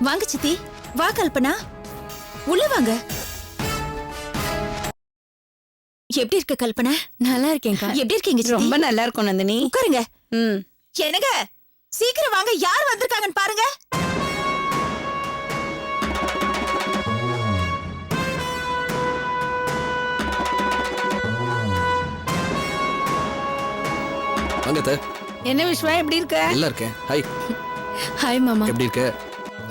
வாங்க சித்தி. வா கல்பனா, உள்ள வாங்க. எப்படி இருக்க கல்பனா? நல்லா இருக்கேன்க்கா. எப்படி இருக்கீங்க சித்தி? ரொம்ப நல்லா இருக்கும் நந்தினி. உட்காருங்க. ம். என்னங்க, சீக்கிரம் வாங்க, யார் வந்திருக்காங்கன்னு பாருங்க. வாங்க. என்ன விஸ்வா, எப்படி இருக்க? நல்லா இருக்கேன். ஹாய். ஹாய் மாமா. எப்படி இருக்க?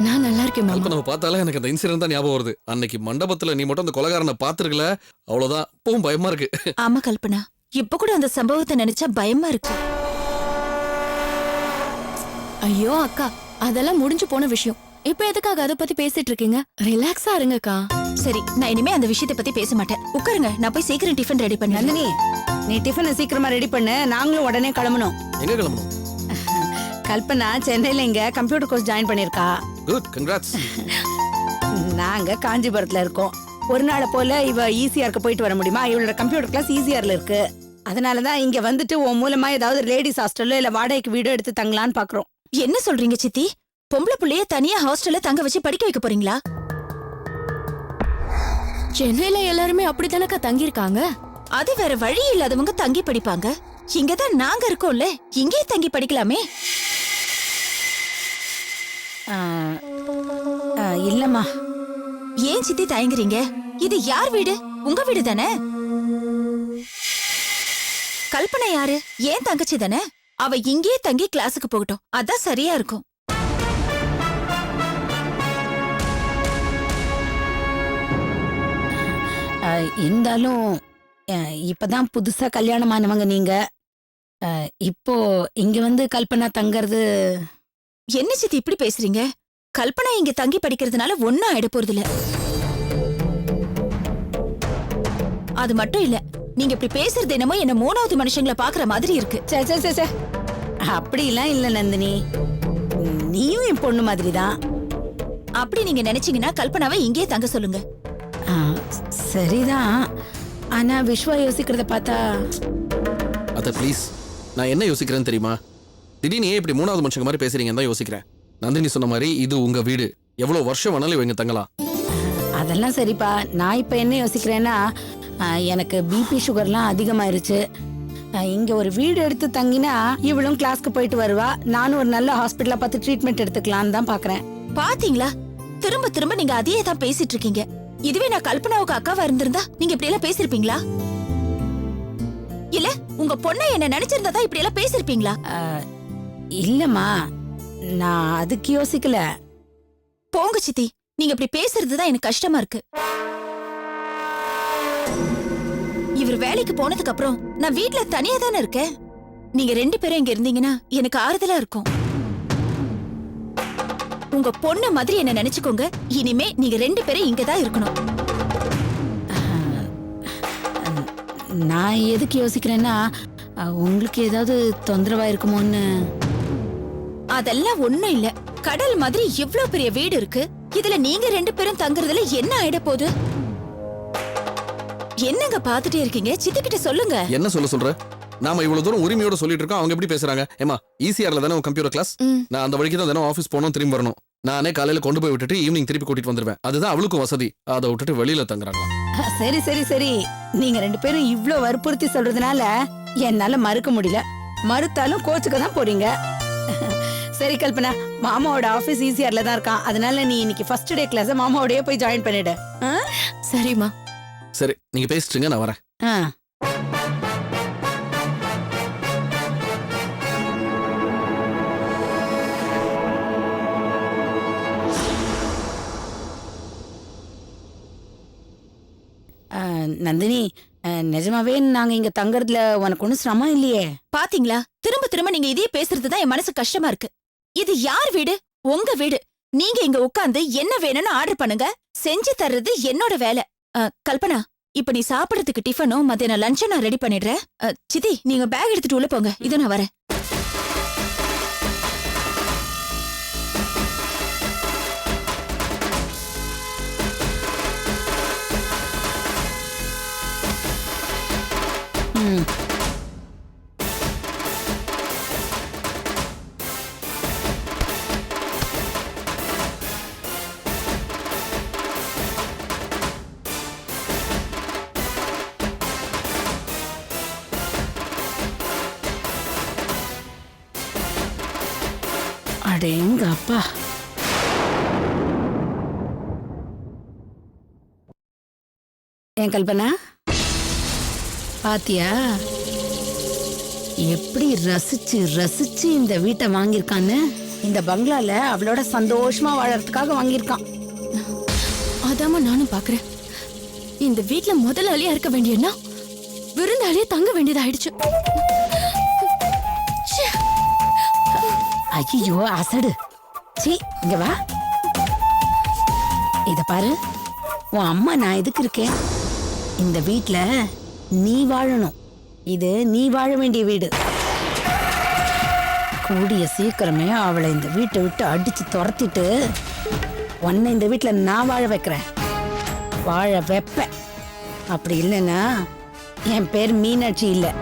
நான் நல்லா இருக்கேன் மாமா. இப்ப நம்ம பார்த்தாலே எனக்கு அந்த இன்சிடென்ட் தான் ஞாபகம் வருது. அன்னைக்கு மண்டபத்துல நீ மட்டும் அந்த கொலைகாரனை பாத்துருக்கல, அவ்வளவுதான். இப்பவும் பயமா இருக்கு. ஆமா கல்பனா, இப்ப கூட அந்த சம்பவத்தை நினைச்சா பயமா இருக்கு. ஐயோ அக்கா, அதெல்லாம் முடிஞ்சு போன விஷயம். இப்ப எதுக்காக அதை பத்தி பேசிட்டு இருக்கீங்க? ரிலாக்ஸா இருங்கக்கா. சரி, நான் இனிமே அந்த விஷயத்தை பத்தி பேச மாட்டேன். உட்காருங்க, நான் போய் சீக்கிரம் டிஃபன் ரெடி பண்ணேன். நந்தினி, நீ டிஃபனை சீக்கிரமா ரெடி பண்ணு. நாங்களும் உடனே கிளம்பணும். எங்க கிளம்பணும்? கல்பனா சென்னையில இங்க கம்ப்யூட்டர் கோர்ஸ் ஜாயின் பண்ணிருக்கா. Good, congrats. நாங்க காஞ்சிபுரத்துல இருக்கோம். ஒரு நாளை போல இவ ஈசிஆருக்கு போயிட்டு வர முடியுமா? இவளோட கம்ப்யூட்டர் கிளாஸ் ஈசிஆர்ல இருக்கு. அதனாலதான் இங்க வந்துட்டு உன் மூலமா ஏதாவது லேடிஸ் ஹாஸ்டல்ல இல்ல வாடகைக்கு வீடு எடுத்து தங்கலான்னு பாக்குறோம். என்ன சொல்றீங்க சித்தி? பொம்பளை புள்ளைய தனியா ஹாஸ்டல்ல தங்க வச்சு படிக்க வைக்க போறீங்களா? சென்னையில எல்லாருமே அப்படித்தானக்கா தங்கியிருக்காங்க. அது வேற வழி இல்லாதவங்க தங்கி படிப்பாங்க. இங்கதான் நாங்க இருக்கோம்ல, இங்கே தங்கி படிக்கலாமே. இல்லம்மா. ஏன் சித்தி தயங்குறீங்க? இது யார் வீடு? உங்க வீடு தானே. கல்பனை யாரு? ஏன் தங்கச்சி தானே. அவ இங்கே தங்கி கிளாஸுக்கு போகட்டும், அதான் சரியா இருக்கும். இருந்தாலும் இப்பதான் புதுசா கல்யாணம் ஆனவங்க நீங்க. இப்போ இங்க வந்து கல்பனா தங்கறது. என்ன சித்தி இப்படி பேசுறீங்க? கல்பனா இங்க தங்கி படிக்கிறதுனால ஒன்னும் ஆயிட போறது இல்ல. அது மட்டும் இல்ல, நீங்க இப்படி பேசுறது என்னமோ என்ன மூணாவது மனுஷங்களை பாக்குற மாதிரி இருக்கு. அப்படிலாம் இல்ல நந்தினி, நீயும் என் பொண்ணு மாதிரி தான். அப்படி நீங்க நினைச்சீங்கன்னா கல்பனாவை இங்கே தங்க சொல்லுங்க. சரிதான், ஆனா விஸ்வா யோசிக்கிறத பார்த்தா. அத ப்ளீஸ், நான் என்ன யோசிக்கிறேன்னு தெரியுமா? திடீர்னு ஏன் இப்படி மூணாவது மனுஷங்க மாதிரி பேசுறீங்கன்னு தான் யோசிக்கிறேன். நந்தினி சொன்ன மாதிரி இது உங்க வீடு. எவ்வளவு வருஷம் வேணாலும் இவங்க தங்கலாம். அதெல்லாம் சரிப்பா. நான் இப்ப என்ன யோசிக்கிறேன்னா, எனக்கு பிபி சுகர்லாம் அதிகமாயிருச்சு. இங்க ஒரு வீடு எடுத்து தங்கினா இவளும் கிளாஸ்க்கு போயிட்டு வருவா, நானும் ஒரு நல்ல ஹாஸ்பிட்டலா பார்த்து ட்ரீட்மெண்ட் எடுத்துக்கலான்னு தான் பாக்குறேன். பாத்தீங்களா, திரும்ப திரும்ப நீங்க அதையே தான் பேசிட்டு இருக்கீங்க. இதுவே நான் கல்பனாவுக்கு அக்காவா இருந்திருந்தா நீங்க இப்படி எல்லாம் பேசிருப்பீங்களா? இல்ல உங்க பொண்ணை என்ன நினைச்சிருந்தா இப்படி எல்லாம் பேசிருப்பீங்களா? இல்லம்மா, நான் அதுக்கு யோசிக்கல. போங்க சித்தி, நீங்க இப்படி பேசுறதுதான் எனக்கு கஷ்டமா இருக்கு. இவர் வேலைக்கு போனதுக்கு அப்புறம் நான் வீட்ல தனியா தானே இருக்கேன். நீங்க ரெண்டு பேரும் இங்க இருந்தீங்கன்னா எனக்கு ஆறுதலா இருக்கும். உங்க பொண்ணு மாதிரி என்ன நினைச்சுக்கோங்க. இனிமே நீங்க ரெண்டு பேரும் இங்கதான் இருக்கணும். நான் எதுக்கு யோசிக்கிறேன்னா, உங்களுக்கு ஏதாவது தொந்தரவா இருக்குமோன்னு. அதெல்லாம் ஒண்ணும் இல்ல. கடல் மாதிரி இவ்ளோ பெரிய வீடு இருக்கு. இதுல நீங்க ரெண்டு பேரும் தங்குறதுல என்ன ஆயிட போகுது? என்னங்க பாத்துட்டே இருக்கீங்க? சித்தி கிட்ட சொல்லுங்க. என்ன சொல்ற? நாம இவ்வளவு தூரம் உரிமையோட சொல்லிட்டு இருக்கோம், அவங்க எப்படி பேசுறாங்க? ஏமா, ஈசிஆர்ல தானே கம்ப்யூட்டர் கிளாஸ். நான் அந்த வழிக்கு தான் தினம் ஆபீஸ் போனோம், திரும்பி வரணும். நானே காலையில கொண்டு போய் விட்டுட்டு ஈவினிங் திருப்பி கூட்டிட்டு வந்துருவேன். அதுதான் அவளுக்கும் வசதி. அதை விட்டுட்டு வெளியில தங்குறாங்க. சரி சரி சரி, நீங்க ரெண்டு பேரும் இவ்ளோ வற்புறுத்தி சொல்றதுனால என்னால மறுக்க முடியல. மறுத்தாலும் கோச்சுக்க தான் போறீங்க. சரி கல்பனா, மாமாவோட ஆபீஸ் ஈசிஆர்ல தான் இருக்கான். அதனால நீ இன்னைக்கு ஃபர்ஸ்ட் டே கிளாஸ் மாமாவோடயே போய் ஜாயின் பண்ணிடு. சரிம்மா. சரி, நீங்க பேசிட்டுங்க, நான் வரேன். நந்தினி, நிஜமாவே நாங்க இங்க தங்கறதுல உனக்கு ஒண்ணும் சிரமம் இல்லையே. பாத்தீங்களா, திரும்ப திரும்ப நீங்க இதே பேசுறதுதான் என் மனசு கஷ்டமா இருக்கு. இது யார் வீடு? உங்க வீடு. நீங்க இங்க உட்கார்ந்து என்ன வேணும்னு ஆர்டர் பண்ணுங்க, செஞ்சு தர்றது என்னோட வேலை. கல்பனா, இப்ப நீ சாப்பிடறதுக்கு டிஃபனும் மத்தியான லஞ்சும் நான் ரெடி பண்ணிடுறேன். சித்தி, நீங்க பேக் எடுத்துட்டு உள்ள போங்க, இதோ நான் வரேன். அடேங்க அப்பா. ஏன் கல்பனா, பாத்தியா எப்படி ரசிச்சு ரசிச்சு இந்த வீட்டை வாங்கியிருக்கான்னு? இந்த பங்களால அவளோட சந்தோஷமா வாழறதுக்காக வாங்கியிருக்கான். அதாம நானும் பாக்குறேன். இந்த வீட்ல முதலாளியா இருக்க வேண்டியன்னா விருந்தாளியா தங்க வேண்டியதாயிடுச்சு. ஐயோ அசடு. சீ, இங்க வா. இத பாரு, உன் அம்மா நான் எதுக்கு இருக்கேன்? இந்த வீட்ல நீ வாழணும். இது நீ வாழ வேண்டிய வீடு. கூடிய சீக்கிரமே அவளை இந்த வீட்டை விட்டு அடிச்சு துரத்திட்டு உன்னை இந்த வீட்ல நான் வாழ வைக்கிறேன். வாழ வைப்பேன். அப்படி இல்லைன்னா என் பேர் மீனாட்சி இல்லை.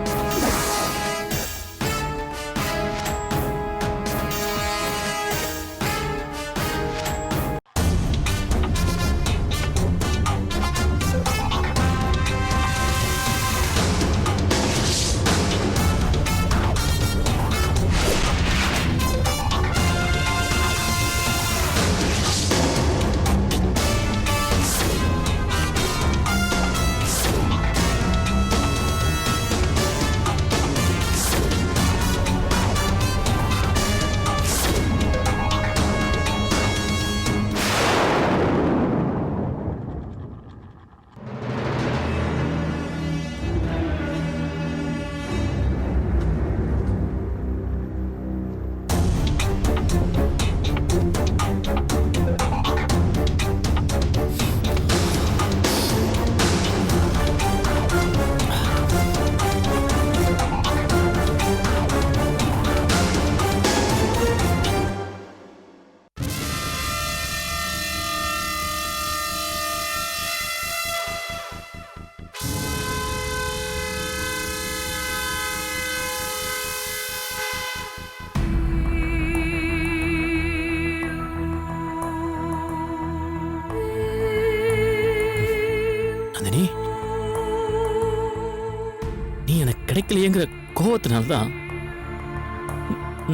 நீ எனக்கு கிடைக்கலையேங்கிற கோவத்தினால்தான்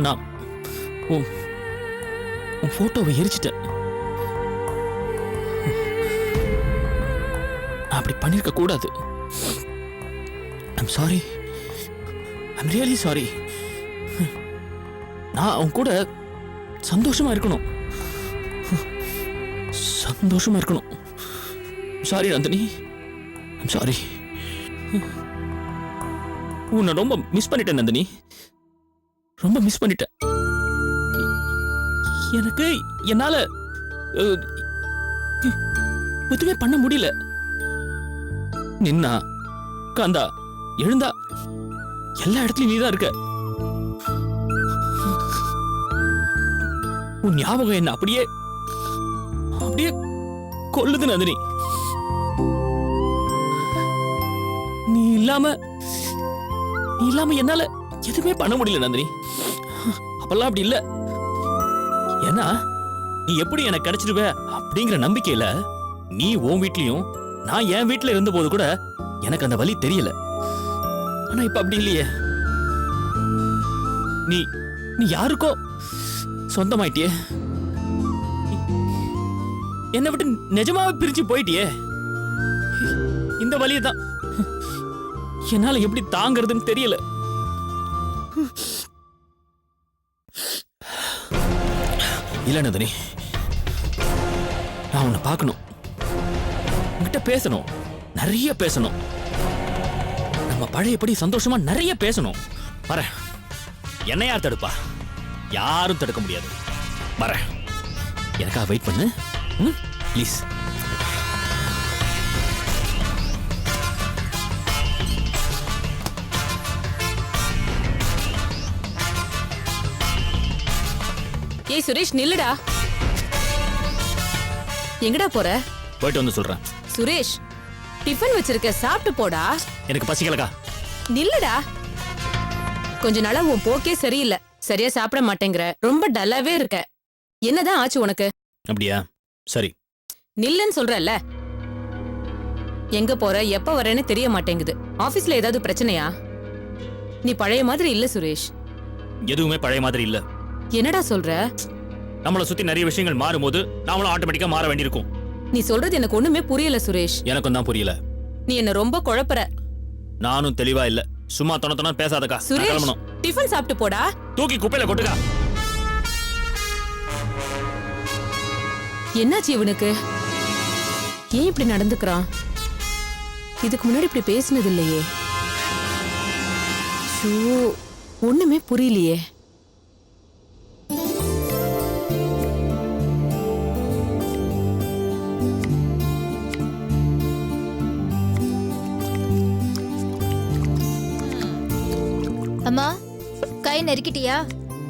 நான் உன் போட்டோவை எரிச்சிட்டேன். அப்படி பண்ணிருக்க கூடாது. I'm sorry. I'm really sorry. நான் அவன் கூட சந்தோஷமா இருக்கணும். சந்தோஷமா இருக்கணும். சாரி நந்தினி. I'm sorry. உன்னை ரொம்ப மிஸ் பண்ணிட்டேன் நந்தினி. ரொம்ப மிஸ் பண்ணிட்டேன். எனக்கு என்னால எதுவுமே பண்ண முடியல. நின்னா காந்தா எழுந்தா எல்லா இடத்துலயும் நீதான் இருக்க. உன் ஞாபகம் என்ன அப்படியே அப்படியே கொல்லுது நந்தினி. நீ இல்லாம என்னால எதுவுமே பண்ண முடியல நந்தினி. அப்பெல்லாம் அப்படி இல்ல. ஏன்னா நீ எப்படி எனக்கு கிடைச்சிடுவ அப்படிங்கிற நம்பிக்கையில நீ உன் வீட்லயும் நான் என் வீட்டுல இருந்த போது கூட எனக்கு அந்த வலி தெரியல. ஆனா இப்ப அப்படி இல்லையே. நீ நீ யாருக்கோ சொந்தமாயிட்டியே. என்னை விட்டு நிஜமாவே பிரிச்சு போயிட்டியே. இந்த வலியை தான் என்னால எப்படி தாங்கிறதுன்னு தெரியல. இல்ல நந்தினி, நான் உன்னை பார்க்கணும், உன்கிட்ட பேசணும், நிறைய பேசணும். நம்ம பழையபடி சந்தோஷமா நிறைய பேசணும். வரேன். என்ன யார் தடுப்பா? யாரும் தடுக்க முடியாது. வரேன். எனக்காக வெயிட் பண்ணு ப்ளீஸ். ஏய் சுரேஷ், நில்லுடா. எங்கடா போற? போயிட்டு வந்து சொல்றேன். சுரேஷ், டிஃபன் வச்சிருக்க, சாப்பிட்டு போடா. எனக்கு பசிக்கலக்கா. நில்லுடா. கொஞ்ச நாளா உன் போக்கே சரியில்லை. சரியா சாப்பிட மாட்டேங்கிற, ரொம்ப டல்லாவே இருக்க. என்னதான் ஆச்சு உனக்கு? அப்படியா? சரி நில்லுன்னு சொல்றல்ல. எங்க போற, எப்ப வரேன்னு தெரிய மாட்டேங்குது. ஆபீஸ்ல ஏதாவது பிரச்சனையா? நீ பழைய மாதிரி இல்ல சுரேஷ். எதுவுமே பழைய மாதிரி இல்ல. என்னடா சொல்ற? நம்மளை சுத்தி நிறைய விஷயங்கள் மாறும்போது நாமளும் ஆட்டோமேட்டிக்கா மாற வேண்டியிருக்கும். நீ சொல்றது எனக்கு ஒண்ணுமே புரியல சுரேஷ். எனக்கும் தான் புரியல. நீ என்ன ரொம்ப குழப்பற. நானும் தெளிவா இல்ல. சும்மா தொண பேசாதக்கா. நான் சுரேஷ், கிளம்பணும். டிஃபன் சாப்பிட்டு போடா. தூக்கி குப்பையில கொட்டுக்கா. என்னாச்சு இவனுக்கு? ஏன் இப்படி நடந்துக்கிறான்? இதுக்கு முன்னாடி இப்படி பேசினது இல்லையே. ஷோ, ஒண்ணுமே புரியலையே. அம்மா, கை நறுக்கிட்டியா?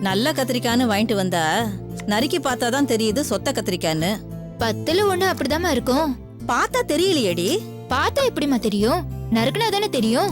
நல்ல கத்திரிக்கான்னு வாங்கிட்டு வந்தா நறுக்கி பார்த்தாதான் தெரியுது சொத்த கத்திரிக்கான்னு. 10ல 1 அப்படிதாம்மா இருக்கும். பார்த்தா தெரியலையேடி. பார்த்தா எப்படிம்மா தெரியும்? நறுக்குனா தானே தெரியும்.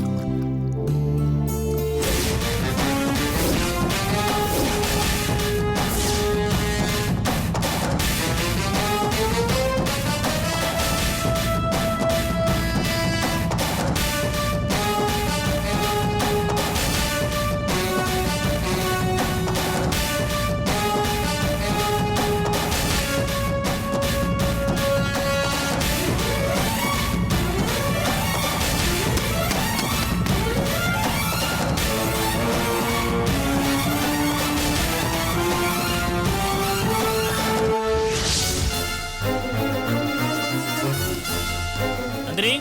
நந்தினி,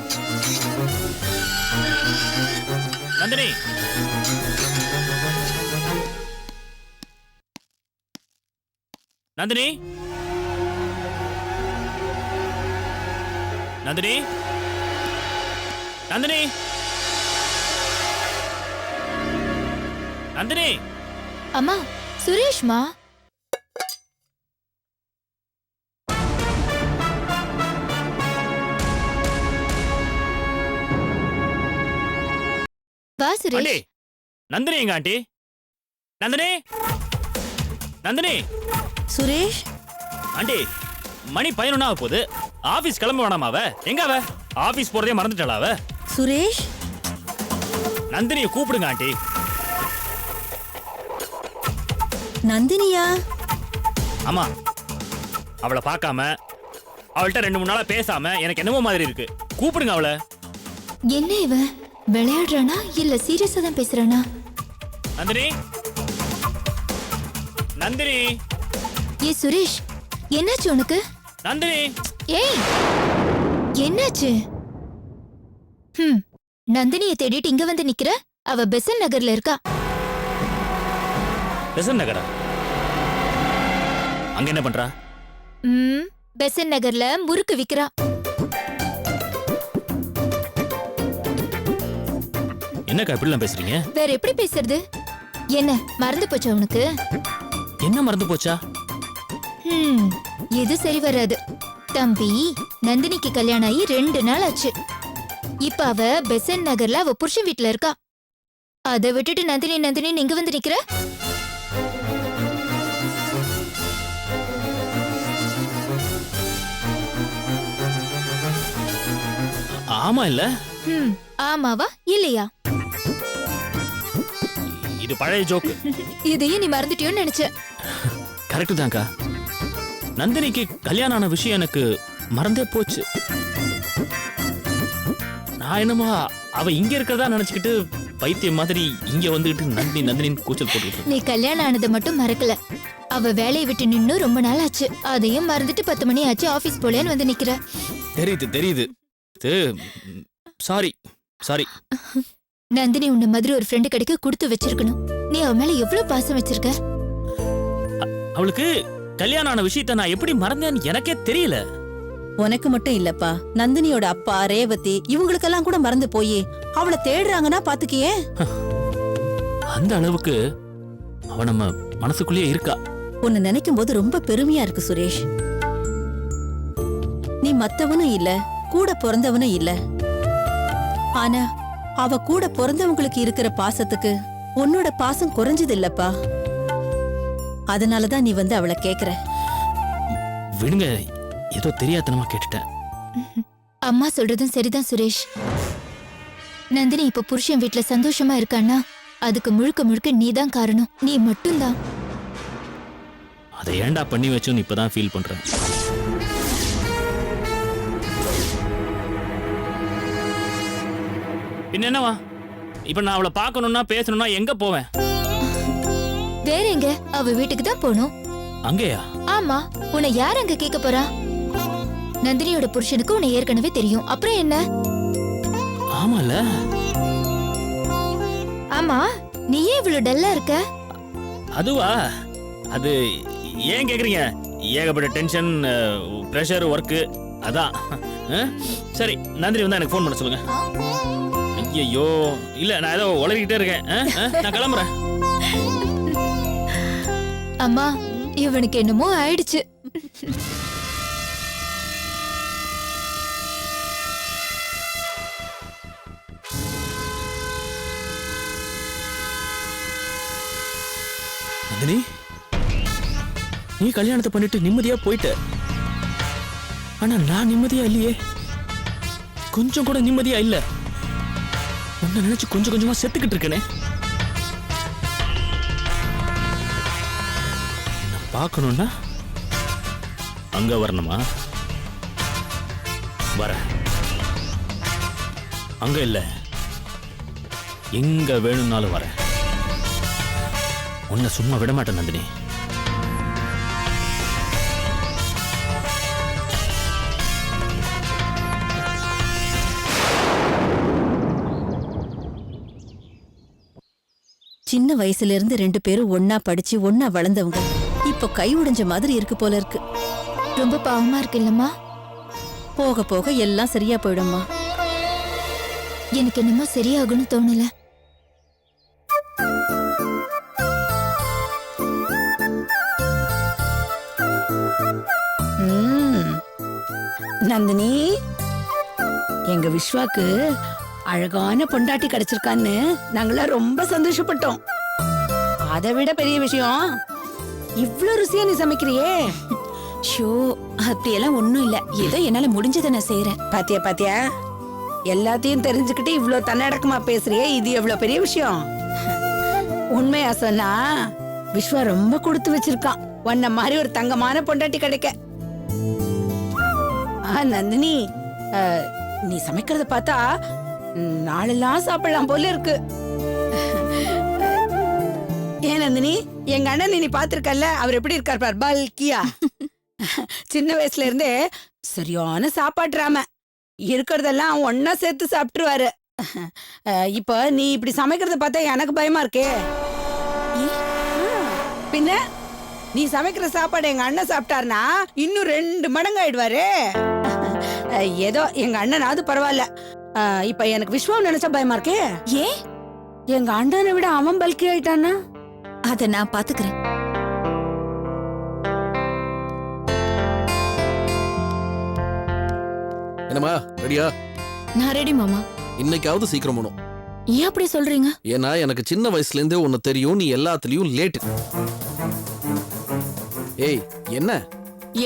நந்தினி, நந்தினி, நந்தினி, நந்தினி, நந்தினி. அம்மா, சுரேஷ்மா. வா ஆண்டி, சுரேஷ். நந்தினி எங்க ஆண்டி? நந்தினி, நந்தினி. சுரேஷ், ஆண்டி, மணி 11 போகுது. ஆபீஸ் கிளம்ப வேணாமா அவ? எங்க அவ? ஆபீஸ் போறதே மறந்துட்டாளா அவ? சுரேஷ், நந்தினியை கூப்பிடுங்க ஆண்டி. நந்தினியா? ஆமா, அவளை பார்க்காம அவள்கிட்ட 2-3 நாளா பேசாம எனக்கு என்னமோ மாதிரி இருக்கு. கூப்பிடுங்க அவளை. என்ன இவன் விளையாடுறானா இல்ல சீரியஸா தான் பேசுறானா? நந்தினி, நந்தினி, ஏ சுரேஷ், என்னாச்சு உனக்கு? நந்தினி. ஏய், என்னாச்சு? நந்தினியை தேடிட்டு இங்க வந்து நிக்கிற? அவ பெசன் நகர்ல இருக்கா. பெசன் நகரா? அங்க என்ன பண்றா? பெசன் நகர்ல முறுக்கு விக்கிறா. என்னக்கா இப்படிலாம் பேசுறீங்க? வேற எப்படி பேசுறது? என்ன மறந்து போச்சா உனக்கு? என்ன மறந்து போச்சா? எது சரி வராது. தம்பி, நந்தினிக்கு கல்யாணம் ஆகி 2 நாள் ஆச்சு. இப்ப அவ பெசன் நகர்ல அவ புருஷன் வீட்ல இருக்கா. அதை விட்டுட்டு நந்தினி நந்தினி இங்க வந்து நிக்கிற? ஆமா இல்ல? ஆமாவா இல்லையா? இது பழைய ஜோக்கு. இதையும் நீ மறந்துட்டியோன்னு நினைச்ச. கரெக்ட் தான்க்கா. நந்தினிக்கு கல்யாணம் ஆன விஷயம் எனக்கு மறந்தே போச்சு. நான் என்னமோ அவ இங்க இருக்கிறதா நினைச்சுக்கிட்டு பைத்தியம் மாதிரி இங்க வந்துகிட்டு நந்தினி நந்தினின்னு கூச்சல் போட்டுக்கிட்டு. நீ கல்யாணம் ஆனதை மட்டும் மறக்கல, அவ வேலையை விட்டு நின்னு ரொம்ப நாள் ஆச்சு. அதையும் மறந்துட்டு 10 மணி ஆச்சு ஆபீஸ் போலேன்னு வந்து நிக்கிற. தெரியுது. சாரி. நந்தினி உன்ன மாதிரி ஒரு ஃப்ரெண்டு கிடைக்க கொடுத்து வச்சிருக்கணும். நீ அவ மேல எவ்வளவு பாசம் வச்சிருக்க. அவளுக்கு கல்யாணம் ஆன விஷயத்த நான் எப்படி மறந்தேன்னு எனக்கே தெரியல. உனக்கு மட்டும் இல்லப்பா, நந்தினியோட அப்பா ரேவதி இவங்களுக்கெல்லாம் கூட மறந்து போய் அவளை தேடுறாங்கன்னா பாத்துக்கியே. அந்த அளவுக்கு அவ நம்ம மனசுக்குள்ளேயே இருக்கா. உன்னை நினைக்கும் போது ரொம்ப பெருமையா இருக்கு சுரேஷ். நீ மத்தவனும் இல்ல, கூட பிறந்தவனும் இல்ல. ஆனா அவ கூட பிறந்தவங்களுக்கு இருக்கிற பாசத்துக்கு உன்னோட பாசம் குறைஞ்சது இல்லப்பா. அதனாலதான் நீ வந்து அவளை கேக்குற. விடுங்க, ஏதோ தெரியாதனமா கேட்டுட்டேன். அம்மா சொல்றதும் சரிதான் சுரேஷ். நந்தினி இப்ப புருஷன் வீட்ல சந்தோஷமா இருக்கான்னா அதுக்கு முழுக்க முழுக்க நீதான் காரணம். நீ மட்டும்தான். அதை ஏன்டா பண்ணி வச்சோன்னு இப்பதான் ஃபீல் பண்றேன். பின்ன என்னவா, இப்ப நான் அவளை பார்க்கணும்னா பேசணும்னா எங்க போவேன்? வேற எங்க? அவ வீட்டுக்கு தான் போகணும். அங்கேயா? ஆமா, உன்னை யார் அங்க கேட்க போறா? நந்தினியோட புருஷனுக்கு உன்னை ஏற்கனவே தெரியும். அப்புறம் என்ன? ஆமால. ஆமா, நீ ஏன் இவ்வளவு டல்லா இருக்க? அதுவா, அது ஏன் கேக்குறீங்க? ஏகப்பட்ட டென்ஷன், பிரஷர், ஒர்க்கு, அதான். சரி, நந்தினி வந்தா எனக்கு ஃபோன் பண்ண சொல்லுங்க. ஐயோ, இல்ல நான் ஏதோ உளறிக்கிட்டே இருக்கேன். நான் கிளம்புறேன். அம்மா, இவனுக்கு என்னமோ ஆயிடுச்சு. நந்தினி, நீ கல்யாணத்தை பண்ணிட்டு நிம்மதியா போயிட்ட. ஆனா நான் நிம்மதியா இல்லையே. கொஞ்சம் கூட நிம்மதியா இல்ல. உன்னை நினைச்சு கொஞ்சம் கொஞ்சமா செத்துக்கிட்டு இருக்கனே. நான் பார்க்கணும்னா அங்க வரணுமா? வர. அங்க இல்ல, எங்க வேணும்னாலும் வரேன். உன்னை சும்மா விட மாட்டேன் நந்தினி. சின்ன வயசுல இருந்து 2 பேரும் ஒன்னா படிச்சு ஒன்னா வளர்ந்தவங்க இப்போ கை உடைஞ்ச மாதிரி இருக்கு போல இருக்கு. ரொம்ப பாவமா இருக்கு இல்லம்மா? போக போக எல்லாம் சரியா போயிடும்மா. எனக்கு என்னமோ சரியாகும்னு தோணல. நந்தினி, எங்க விஸ்வாக்கு அழகான பொண்டாட்டி கிடைச்சிருக்கான்னு நாங்களாம் ரொம்ப சந்தோஷப்பட்டோம். அதை விட பெரிய விஷயம், இவ்ளோ ருசியா நீ சமைக்கிறியே. ஷோ, அப்படியெல்லாம் ஒண்ணும் இல்ல. ஏதோ என்னால முடிஞ்சதை நான் செய்யறேன். பாத்தியா பாத்தியா, எல்லாத்தையும் தெரிஞ்சுக்கிட்டு இவ்ளோ தன்னடக்கமா பேசுறியே, இது எவ்வளவு பெரிய விஷயம். உண்மையா சொன்னா விஸ்வா ரொம்ப கொடுத்து வச்சிருக்கான் உன்ன மாதிரி ஒரு தங்கமான பொண்டாட்டி கிடைக்க. நந்தினி, நீ சமைக்கிறத பார்த்தா நாளெல்லாம் சாப்பிடலாம் போல இருக்கு. ஏன் நந்தினி, எங்க அண்ணன் நீ பாத்திருக்கல, அவர் எப்படி இருக்கார் பார், பல்கியா. சின்ன வயசுல இருந்தே சரியான சாப்பாடுறாம, இருக்கிறதெல்லாம் ஒன்னா சேர்த்து சாப்பிட்டுருவாரு. இப்ப நீ இப்படி சமைக்கிறத பார்த்தா எனக்கு பயமா இருக்கே. பின்ன நீ சமைக்கிற சாப்பாடு எங்க அண்ணன் சாப்பிட்டாருனா இன்னும் 2 மடங்கு ஆயிடுவாரு. ஏதோ எங்க அண்ணனாவது பரவாயில்ல, இப்ப எனக்கு விஸ்வம் நினைச்சா பயமா இருக்கே. ஏன்? எங்க அண்ணனை விட அவன் பல்கி ஆயிட்டானா? அத நான் பாத்துக்கிறேன். என்னம்மா, ரெடியா? நான் ரெடி மாமா. இன்னைக்காவது சீக்கிரம் போகணும். ஏன் அப்படி சொல்றீங்க? ஏன்னா எனக்கு சின்ன வயசுல இருந்தே ஒன்னு தெரியும், நீ எல்லாத்துலயும் லேட். ஏய், என்ன?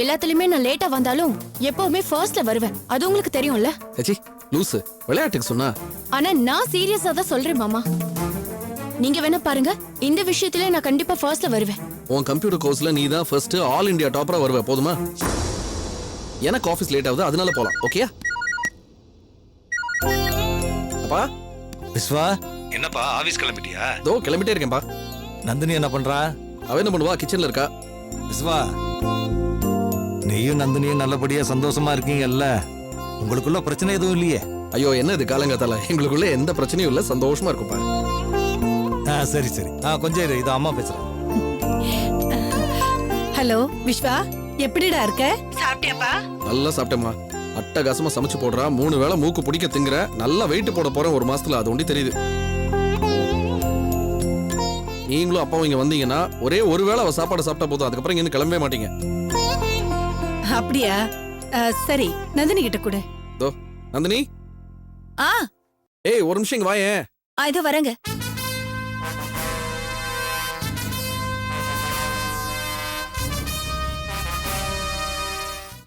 எல்லாத்துலயுமே நான் லேட்டா வந்தாலும் எப்பவுமே ஃபர்ஸ்ட்ல வருவேன். அது உங்களுக்கு தெரியும்ல? ஏச்சி, லூசு, விளையாட்டுக்கு சொன்னா. ஆனா நான் சீரியஸா தான் சொல்றேன் மாமா. நீங்க வேணா பாருங்க, இந்த விஷயத்துல நான் கண்டிப்பா ஃபர்ஸ்ட்ல வருவேன். உன் கம்ப்யூட்டர் கோர்ஸ்ல நீ தான் ஃபர்ஸ்ட் ஆல் இந்தியா டாப்பரா வருவ, போதுமா? எனக்கு ஆபீஸ் லேட் ஆகுது, அதனால போலாம். ஓகேயா? அப்பா விஸ்வா, என்னப்பா ஆபீஸ் கிளம்பிட்டியா? தோ கிளம்பிட்டே இருக்கேன்பா. நந்தினி என்ன பண்றா? அவ என்ன பண்ணுவா, கிச்சன்ல இருக்கா. விஸ்வா, நீயும் நந்தினியும் நல்லபடியா சந்தோஷமா இருக்கீங்கல்ல? உங்களுக்குள்ள பிரச்சனை எதுவும் இல்லையே? ஐயோ, என்ன இது காலங்காத்தால? எங்களுக்குள்ள எந்த பிரச்சனையும் இல்ல, சந்தோஷமா இருக்கும்பா. சரி சரி, கொஞ்சம் இரு, இது அம்மா பேசுறேன். ஹலோ விஸ்வா, எப்படிடா இருக்க? சாப்பிட்டியாப்பா? நல்லா சாப்பிட்டேம்மா. அட்டகாசமா சமைச்சு போடுறா. 3 வேளை மூக்கு பிடிக்க திங்குற. நல்லா வெயிட் போட போறேன் 1 மாசத்துல, அது ஒண்டி தெரியுது. நீங்களும் அப்பாவும் இங்க வந்தீங்கன்னா ஒரே 1 வேளை அவ சாப்பாடு சாப்பிட்டா போதும், அதுக்கப்புறம் இங்க கிளம்பவே மாட்டீங்க. அப்படியா? சரி, நந்தினி கிட்ட கொடு. தோ நந்தினி. ஆ, ஏய், ஒரு நிமிஷம் இங்க வாயேன். இதோ வரேங்க.